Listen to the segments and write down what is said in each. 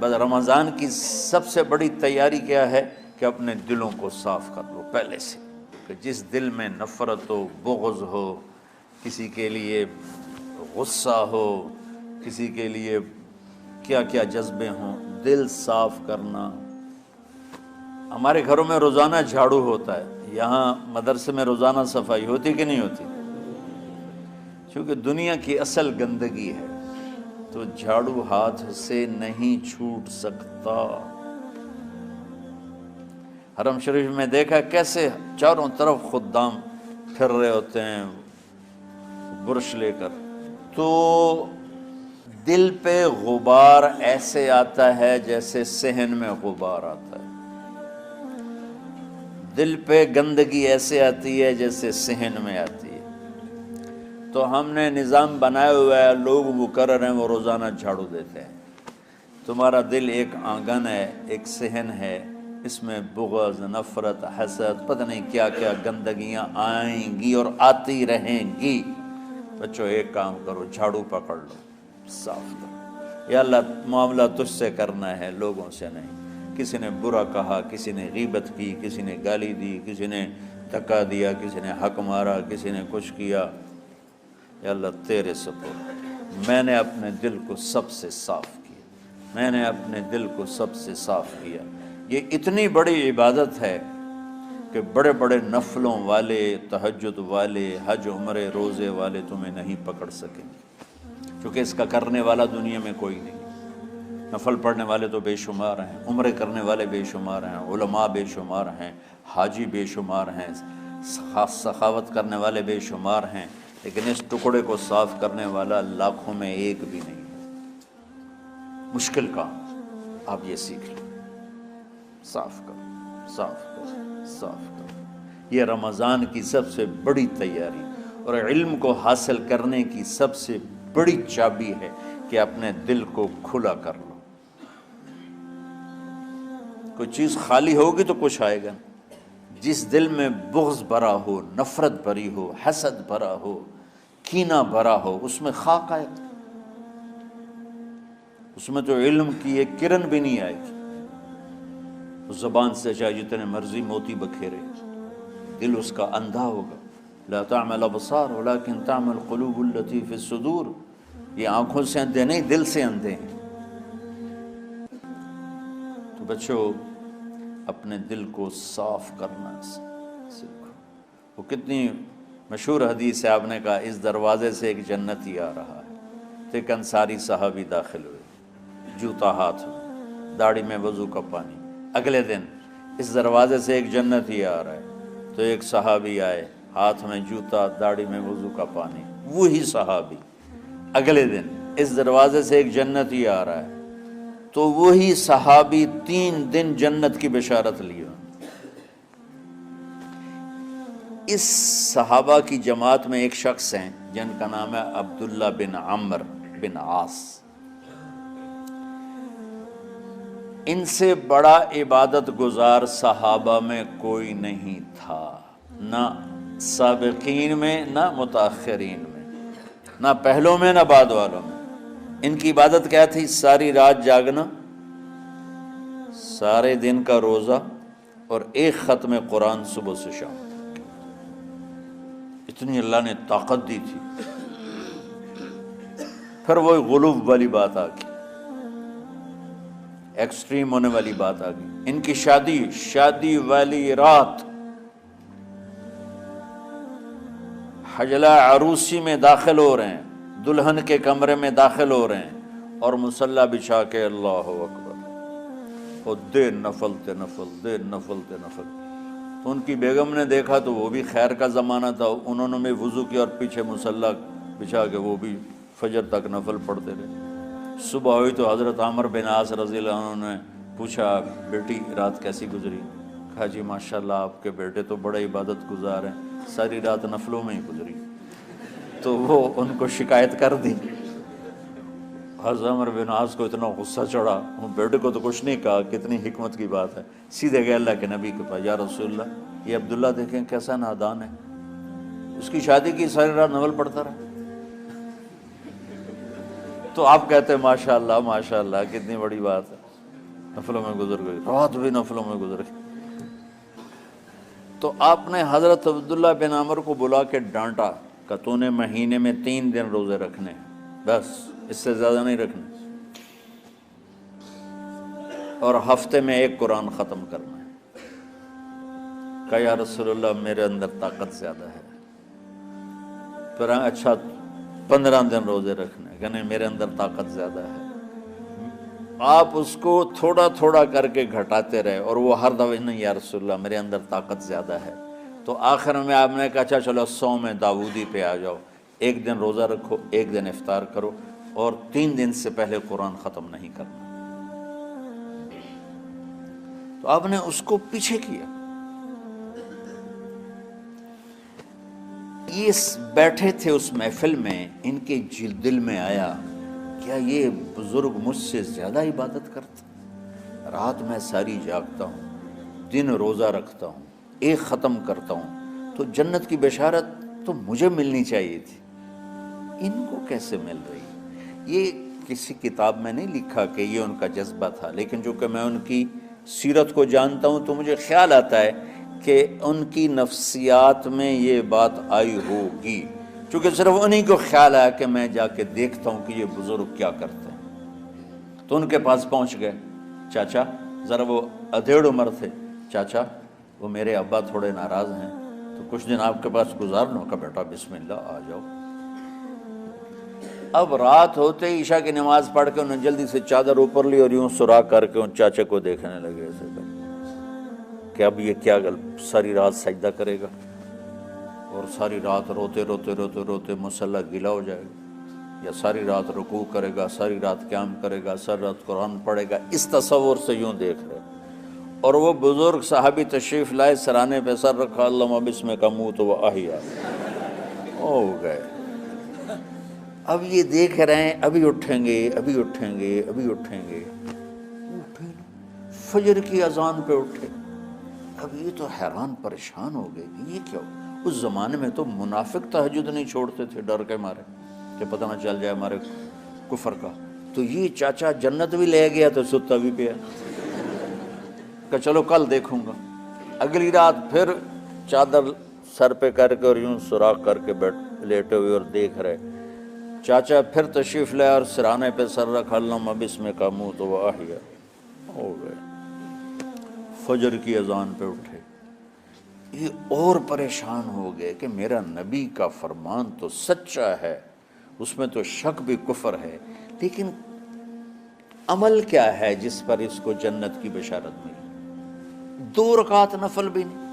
بس رمضان کی سب سے بڑی تیاری کیا ہے کہ اپنے دلوں کو صاف کر لو پہلے سے، کہ جس دل میں نفرت ہو، بغض ہو، کسی کے لیے غصہ ہو، کسی کے لیے کیا کیا جذبے ہوں، دل صاف کرنا۔ ہمارے گھروں میں روزانہ جھاڑو ہوتا ہے، یہاں مدرسے میں روزانہ صفائی ہوتی کہ نہیں ہوتی؟ کیونکہ دنیا کی اصل گندگی ہے تو جھاڑو ہاتھ سے نہیں چھوٹ سکتا۔ حرم شریف میں دیکھا کیسے چاروں طرف خدام پھر رہے ہوتے ہیں برش لے کر، تو دل پہ غبار ایسے آتا ہے جیسے صحن میں غبار آتا ہے، دل پہ گندگی ایسے آتی ہے جیسے صحن میں آتی ہے۔ تو ہم نے نظام بنایا ہوا ہے، لوگ مقرر ہیں وہ روزانہ جھاڑو دیتے ہیں۔ تمہارا دل ایک آنگن ہے، ایک صحن ہے، اس میں بغض، نفرت، حسد، پتہ نہیں کیا کیا گندگیاں آئیں گی اور آتی رہیں گی۔ بچوں ایک کام کرو، جھاڑو پکڑ لو، صاف کرو۔ یا اللہ معاملہ تجھ سے کرنا ہے، لوگوں سے نہیں۔ کسی نے برا کہا، کسی نے غیبت کی، کسی نے گالی دی، کسی نے دھکا دیا، کسی نے حق مارا، کسی نے کچھ کیا، یا اللہ تیرے سپرد میں نے اپنے دل کو سب سے صاف کیا، میں نے اپنے دل کو سب سے صاف کیا۔ یہ اتنی بڑی عبادت ہے کہ بڑے بڑے نفلوں والے، تہجد والے، حج عمرے روزے والے تمہیں نہیں پکڑ سکیں گے، کیونکہ اس کا کرنے والا دنیا میں کوئی نہیں۔ نفل پڑھنے والے تو بے شمار ہیں، عمرے کرنے والے بے شمار ہیں، علماء بے شمار ہیں، حاجی بے شمار ہیں، سخاوت کرنے والے بے شمار ہیں، لیکن اس ٹکڑے کو صاف کرنے والا لاکھوں میں ایک بھی نہیں۔ مشکل کام، آپ یہ سیکھ لیں، صاف کرو، صاف کرو، صاف کرو۔ یہ رمضان کی سب سے بڑی تیاری اور علم کو حاصل کرنے کی سب سے بڑی چابی ہے کہ اپنے دل کو کھلا کر لو۔ کوئی چیز خالی ہوگی تو کچھ آئے گا۔ جس دل میں بغض بھرا ہو، نفرت بھری ہو، حسد بھرا ہو، کینہ بھرا ہو، اس میں خاک آئے گا، اس میں تو علم کی ایک کرن بھی نہیں آئے گی۔ اس زبان سے چاہے جتنے مرضی موتی بکھیرے، دل اس کا اندھا ہوگا۔ لا تعمى الابصار ولكن تعمى القلوب التي في الصدور۔ یہ آنکھوں سے اندھے نہیں، دل سے اندھے ہیں۔ تو بچوں اپنے دل کو صاف کرنا سیکھو۔ وہ کتنی مشہور حدیث ہے، آپ نے کہا اس دروازے سے ایک جنتی آ رہا ہے، تو ایک انصاری صحابی داخل ہوئے، جوتا ہاتھ میں، داڑھی میں وضو کا پانی۔ اگلے دن اس دروازے سے ایک جنتی آ رہا ہے، تو ایک صحابی آئے، ہاتھ میں جوتا، داڑھی میں وضو کا پانی۔ وہی صحابی اگلے دن اس دروازے سے ایک جنتی آ رہا ہے، تو وہی صحابی 3 دن جنت کی بشارت لیے۔ اس صحابہ کی جماعت میں ایک شخص ہیں جن کا نام ہے عبداللہ بن عمرو بن عاص۔ ان سے بڑا عبادت گزار صحابہ میں کوئی نہیں تھا، نہ سابقین میں نہ متاخرین میں، نہ پہلوں میں نہ بعد والوں میں۔ ان کی عبادت کیا تھی؟ ساری رات جاگنا، سارے دن کا روزہ، اور ایک ختم قرآن صبح سے شام۔ اتنی اللہ نے طاقت دی تھی۔ پھر وہ غلوب والی بات آ گئی، ایکسٹریم ہونے والی بات آ گئی۔ ان کی شادی والی رات حجلہ عروسی میں داخل ہو رہے ہیں، دلہن کے کمرے میں داخل ہو رہے ہیں، اور مصلی بچھا کے اللہ اکبر، اور دے نفل تے نفل، دے نفل تے نفل۔ تو ان کی بیگم نے دیکھا تو وہ بھی خیر کا زمانہ تھا، انہوں نے بھی وضو کیا اور پیچھے مصلی بچھا کے وہ بھی فجر تک نفل پڑھتے رہے۔ صبح ہوئی تو حضرت عمرو بن عاص رضی اللہ عنہ نے پوچھا، بیٹی رات کیسی گزری؟ کہا جی ماشاءاللہ آپ کے بیٹے تو بڑے عبادت گزار ہیں، ساری رات نفلوں میں ہی گزری۔ تو وہ ان کو شکایت کر دی۔ حضرت عمرو بن عاص کو اتنا غصہ چڑھا، وہ بیٹے کو تو کچھ نہیں کہا، کتنی حکمت کی بات ہے، سیدھے گئے اللہ کے نبی کے پاس، یا رسول اللہ یہ عبداللہ دیکھیں کیسا نادان ہے، اس کی شادی کی ساری رات نفل پڑھتا رہا۔ تو آپ کہتے ہیں ماشاءاللہ ماشاءاللہ کتنی بڑی بات ہے۔ نفلوں میں گزر گئی، رات بھی نفلوں میں گزر گئی۔ تو آپ نے حضرت عبداللہ بن عمر کو بلا کے ڈانٹا کہ تو نے مہینے میں 3 دن روزے رکھنے، بس اس سے زیادہ نہیں رکھنے، اور ہفتے میں 1 قرآن ختم کرنا ہے۔ کہا یا رسول اللہ میرے اندر طاقت زیادہ ہے۔ پھر اچھا 15 دن روزے رکھنے، کہ نہیں میرے اندر طاقت زیادہ ہے۔ آپ اس کو تھوڑا تھوڑا کر کے گھٹاتے رہے، اور وہ ہر دفعہ نہیں یا رسول اللہ میرے اندر طاقت زیادہ ہے۔ تو آخر میں آپ نے کہا اچھا چلو 100 میں داؤدی پہ آ جاؤ، 1 دن روزہ رکھو، 1 دن افطار کرو، اور 3 دن سے پہلے قرآن ختم نہیں کرنا۔ تو آپ نے اس کو پیچھے کیا۔ یہ بیٹھے تھے اس محفل میں، ان کے دل میں آیا کیا یہ بزرگ مجھ سے زیادہ عبادت کرتا؟ رات میں ساری جاگتا ہوں، دن روزہ رکھتا ہوں، 1 ختم کرتا ہوں، تو جنت کی بشارت تو مجھے ملنی چاہیے تھی، ان کو کیسے مل رہی؟ یہ کسی کتاب میں نہیں لکھا کہ یہ ان کا جذبہ تھا، لیکن جو کہ میں ان کی سیرت کو جانتا ہوں تو مجھے خیال آتا ہے کہ ان کی نفسیات میں یہ بات آئی ہوگی، چونکہ صرف انہی کو خیال آیا کہ میں جا کے دیکھتا ہوں کہ یہ بزرگ کیا کرتے ہیں۔ تو ان کے پاس پہنچ گئے، چاچا ذرا، وہ ادھیڑ عمر تھے، چاچا وہ میرے ابا تھوڑے ناراض ہیں، تو کچھ دن آپ کے پاس گزار لوں؟ کا بیٹا بسم اللہ آ جاؤ۔ اب رات ہوتے ہی عشاء کی نماز پڑھ کے انہوں نے جلدی سے چادر اوپر لی اور یوں سراغ کر کے ان چاچے کو دیکھنے لگے ایسے کہ اب یہ کیا ساری رات سجدہ کرے گا، اور ساری رات روتے روتے روتے روتے مصلی گیلا ہو جائے گا، یا ساری رات رکوع کرے گا، ساری رات قیام کرے گا، ساری رات قرآن پڑھے گا، اس تصور سے یوں دیکھ رہے۔ اور وہ بزرگ صحابی تشریف لائے، سرانے پہ سر رکھا، اللہم بسمک اموت و احیا، ہو گئے۔ اب یہ دیکھ رہے ہیں ابھی اٹھیں گے، ابھی اٹھیں گے، ابھی اٹھیں گے، اٹھے نا، فجر کی اذان پہ اٹھے۔ اب یہ تو حیران پریشان ہو گئے کہ یہ کیا ہو؟ اس زمانے میں تو منافق تہجد نہیں چھوڑتے تھے ڈر کے مارے کہ پتہ نہ چل جائے ہمارے کفر کا۔ تو یہ چاچا جنت بھی لے گیا تو ستا بھی پیا کہ چلو کل دیکھوں گا۔ اگلی رات پھر چادر سر پہ کر کے اور یوں سوراخ کر کے لیٹے ہوئے اور دیکھ رہے۔ چاچا پھر تشریف لائے اور سرانے پہ سر رکھا، اللہم بسمک اموت و احیا، ہو گئے۔ فجر کی اذان پہ اٹھے، یہ اور پریشان ہو گئے کہ میرا نبی کا فرمان تو سچا ہے، اس میں تو شک بھی کفر ہے، لیکن عمل کیا ہے جس پر اس کو جنت کی بشارت ملی؟ 2 رکعت نفل بھی نہیں۔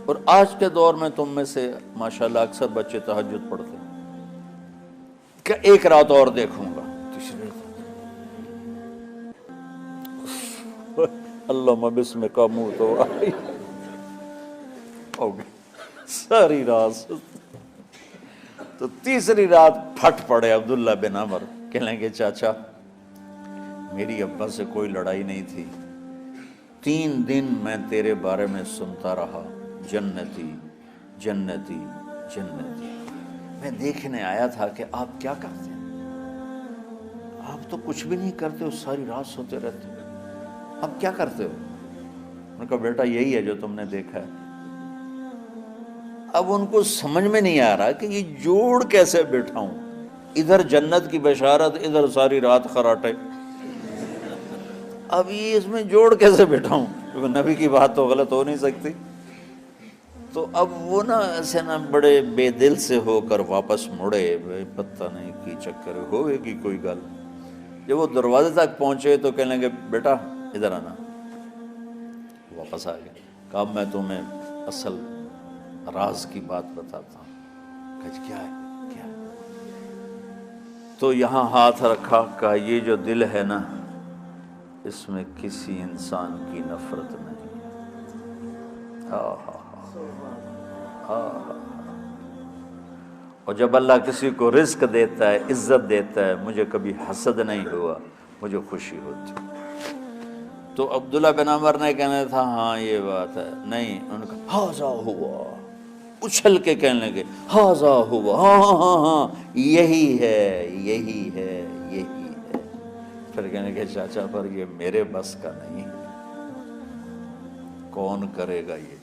اور آج کے دور میں تم میں سے ماشاءاللہ اکثر بچے تہجد پڑھتے ہیں کہ 1 رات اور دیکھوں گا، اللہم بسمک اموت و احیا، ہو گئی ساری رات۔ تو تیسری رات پھٹ پڑے عبداللہ بن عمر، کہنے لگے چاچا میری ابا سے کوئی لڑائی نہیں تھی، 3 دن میں تیرے بارے میں سنتا رہا، جنتی جنتی جنتی۔ میں دیکھنے آیا تھا کہ آپ کیا کرتے ہیں، آپ تو کچھ بھی نہیں کرتے ہو، ساری رات سوتے رہتے ہو، اب کیا کرتے ہو؟ میں نے کہا بیٹا یہی ہے جو تم نے دیکھا ہے۔ اب ان کو سمجھ میں نہیں آ رہا کہ یہ جوڑ کیسے بیٹھا ہوں، ادھر جنت کی بشارت، ادھر ساری رات خراٹے، اب یہ اس میں جوڑ کیسے بیٹھا ہوں، کیونکہ نبی کی بات تو غلط ہو نہیں سکتی۔ تو اب وہ نا ایسے نا بڑے بے دل سے ہو کر واپس مڑے، پتہ نہیں کی چکر ہوئے گی کوئی گل۔ جب وہ دروازے تک پہنچے تو کہنے لگے بیٹا ادھر آنا، واپس آ گئے۔ کہا میں تمہیں اصل راز کی بات بتاتا ہوں۔ کہا کیا ہے کیا ہے؟ تو یہاں ہاتھ رکھا، کہا یہ جو دل ہے نا اس میں کسی انسان کی نفرت نہیں۔ اور جب اللہ کسی کو رزق دیتا ہے، عزت دیتا ہے، مجھے کبھی حسد نہیں ہوا، مجھے خوشی ہوتی۔ تو عبداللہ بن عمر نے کہنا تھا ہاں یہ بات ہے، نہیں، ان کا ہاذا ہوا، اچھل کے کہنے لگے ہاذا ہوا، ہاں ہاں ہاں ہاں یہی ہے یہی ہے یہی ہے۔ پھر کہنے کہ چاچا پر یہ میرے بس کا نہیں، کون کرے گا یہ؟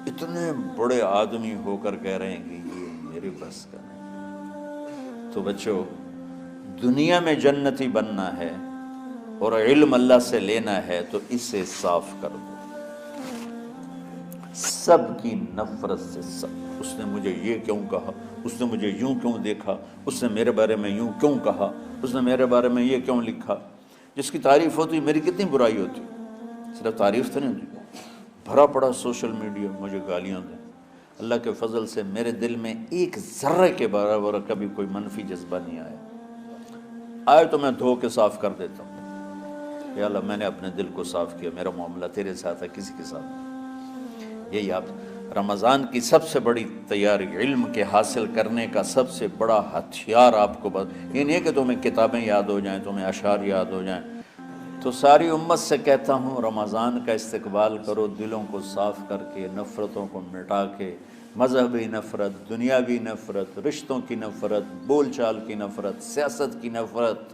اتنے بڑے آدمی ہو کر کہہ رہے ہیں کہ یہ میرے بس کا نہیں۔ تو بچوں، دنیا میں جنتی بننا ہے اور علم اللہ سے لینا ہے تو اسے صاف کر دو، سب کی نفرت سے۔ سب، اس نے مجھے یہ کیوں کہا، اس نے مجھے یوں کیوں دیکھا، اس نے میرے بارے میں یوں کیوں کہا، اس نے میرے بارے میں یہ کیوں لکھا۔ جس کی تعریف ہوتی میری کتنی برائی ہوتی، صرف تعریف تو نہیں ہوتی، بھرا پڑا سوشل میڈیا مجھے گالیاں دیں۔ اللہ کے فضل سے میرے دل میں ایک ذرے کے برابر کبھی کوئی منفی جذبہ نہیں آئے تو میں دھو کے صاف کر دیتا ہوں۔ یا اللہ میں نے اپنے دل کو صاف کیا، میرا معاملہ تیرے ساتھ ہے، کسی کے ساتھ نہیں۔ یہی آپ رمضان کی سب سے بڑی تیاری، علم کے حاصل کرنے کا سب سے بڑا ہتھیار آپ کو یہ نہیں ہے کہ تمہیں کتابیں یاد ہو جائیں، تمہیں اشعار یاد ہو جائیں۔ تو ساری امت سے کہتا ہوں رمضان کا استقبال کرو، دلوں کو صاف کر کے، نفرتوں کو مٹا کے، مذہبی نفرت، دنیاوی نفرت، رشتوں کی نفرت، بول چال کی نفرت، سیاست کی نفرت،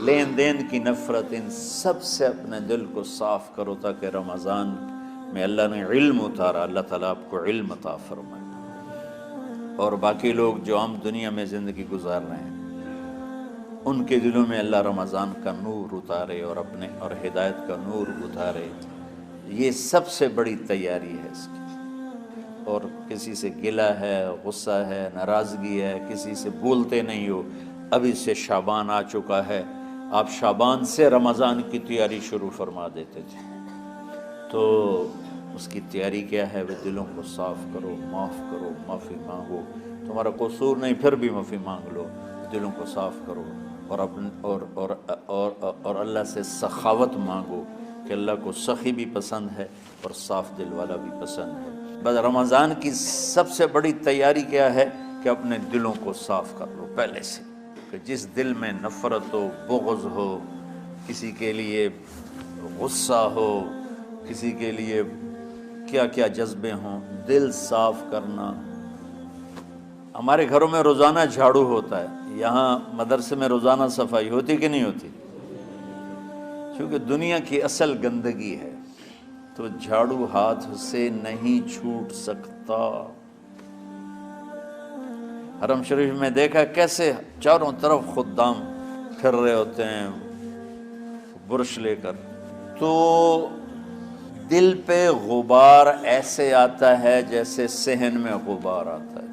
لین دین کی نفرت، ان سب سے اپنے دل کو صاف کرو تاکہ رمضان میں اللہ نے علم اتارا، اللہ تعالیٰ آپ کو علم عطا فرمائے، اور باقی لوگ جو عام دنیا میں زندگی گزار رہے ہیں ان کے دلوں میں اللہ رمضان کا نور اتارے اور اپنے اور ہدایت کا نور اتارے۔ یہ سب سے بڑی تیاری ہے اس کی۔ اور کسی سے گلہ ہے، غصہ ہے، ناراضگی ہے، کسی سے بولتے نہیں ہو، ابھی سے شعبان آ چکا ہے، آپ شعبان سے رمضان کی تیاری شروع فرما دیتے تھے۔ تو اس کی تیاری کیا ہے؟ وہ دلوں کو صاف کرو، معاف کرو، معافی مانگو، تمہارا قصور نہیں پھر بھی معافی مانگ لو، دلوں کو صاف کرو، اور اور اللہ سے سخاوت مانگو کہ اللہ کو سخی بھی پسند ہے اور صاف دل والا بھی پسند ہے۔ بس رمضان کی سب سے بڑی تیاری کیا ہے کہ اپنے دلوں کو صاف کر لو پہلے سے، کہ جس دل میں نفرت ہو، بغض ہو، کسی کے لیے غصہ ہو، کسی کے لیے کیا کیا جذبے ہوں، دل صاف کرنا۔ ہمارے گھروں میں روزانہ جھاڑو ہوتا ہے، یہاں مدرسے میں روزانہ صفائی ہوتی کہ نہیں ہوتی؟ کیونکہ دنیا کی اصل گندگی ہے تو جھاڑو ہاتھ سے نہیں چھوٹ سکتا۔ حرم شریف میں دیکھا کیسے چاروں طرف خدام پھر رہے ہوتے ہیں برش لے کر، تو دل پہ غبار ایسے آتا ہے جیسے صحن میں غبار آتا ہے،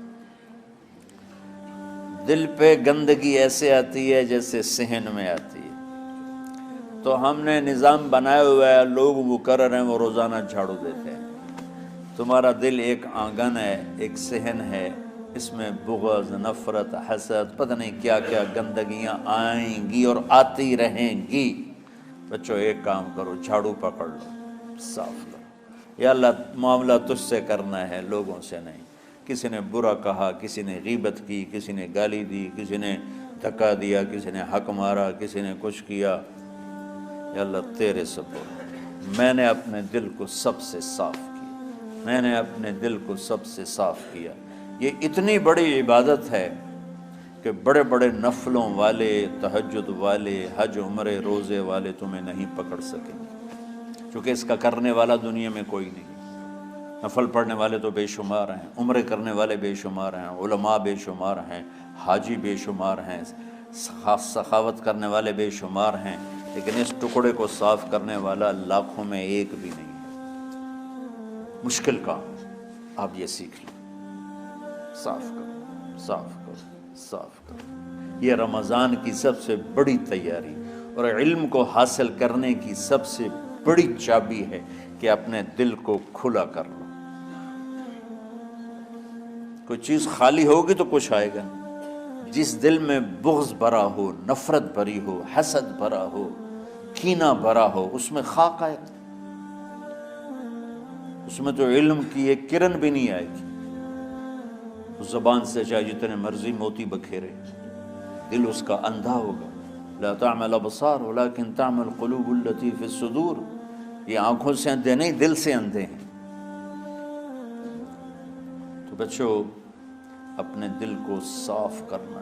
دل پہ گندگی ایسے آتی ہے جیسے صحن میں آتی ہے۔ تو ہم نے نظام بنایا ہوا ہے، لوگ مقرر ہیں وہ روزانہ جھاڑو دیتے ہیں۔ تمہارا دل ایک آنگن ہے، ایک صحن ہے، اس میں بغض، نفرت، حسد، پتہ نہیں کیا کیا گندگیاں آئیں گی اور آتی رہیں گی۔ بچوں ایک کام کرو، جھاڑو پکڑ لو، صاف کرو۔ یا اللہ معاملہ تجھ سے کرنا ہے، لوگوں سے نہیں۔ کسی نے برا کہا، کسی نے غیبت کی، کسی نے گالی دی، کسی نے دھکا دیا، کسی نے حق مارا، کسی نے کچھ کیا، یا اللہ تیرے سپرد میں نے اپنے دل کو سب سے صاف کیا، میں نے اپنے دل کو سب سے صاف کیا۔ یہ اتنی بڑی عبادت ہے کہ بڑے بڑے نفلوں والے، تہجد والے، حج عمرے روزے والے تمہیں نہیں پکڑ سکیں گے، چونکہ اس کا کرنے والا دنیا میں کوئی نہیں۔ نفل پڑھنے والے تو بے شمار ہیں، عمرے کرنے والے بے شمار ہیں، علماء بے شمار ہیں، حاجی بے شمار ہیں، سخاوت کرنے والے بے شمار ہیں، لیکن اس ٹکڑے کو صاف کرنے والا لاکھوں میں ایک بھی نہیں ہے۔ مشکل کام، آپ یہ سیکھ لیں، صاف کرو، صاف کرو، صاف کرو۔ یہ رمضان کی سب سے بڑی تیاری اور علم کو حاصل کرنے کی سب سے بڑی چابی ہے کہ اپنے دل کو کھلا کر لو۔ کوئی چیز خالی ہوگی تو کچھ آئے گا۔ جس دل میں بغض بھرا ہو، نفرت بھری ہو، حسد بھرا ہو، کینہ بھرا ہو، اس میں خاک آئے گا، اس میں تو علم کی ایک کرن بھی نہیں آئے گی۔ اس زبان سے چاہے جتنے مرضی موتی بکھیرے، دل اس کا اندھا ہوگا۔ لا تعمى الابصار ولكن تعمى القلوب التي في الصدور۔ یہ آنکھوں سے اندھے نہیں، دل سے اندھے ہیں۔ تو بچوں اپنے دل کو صاف کرنا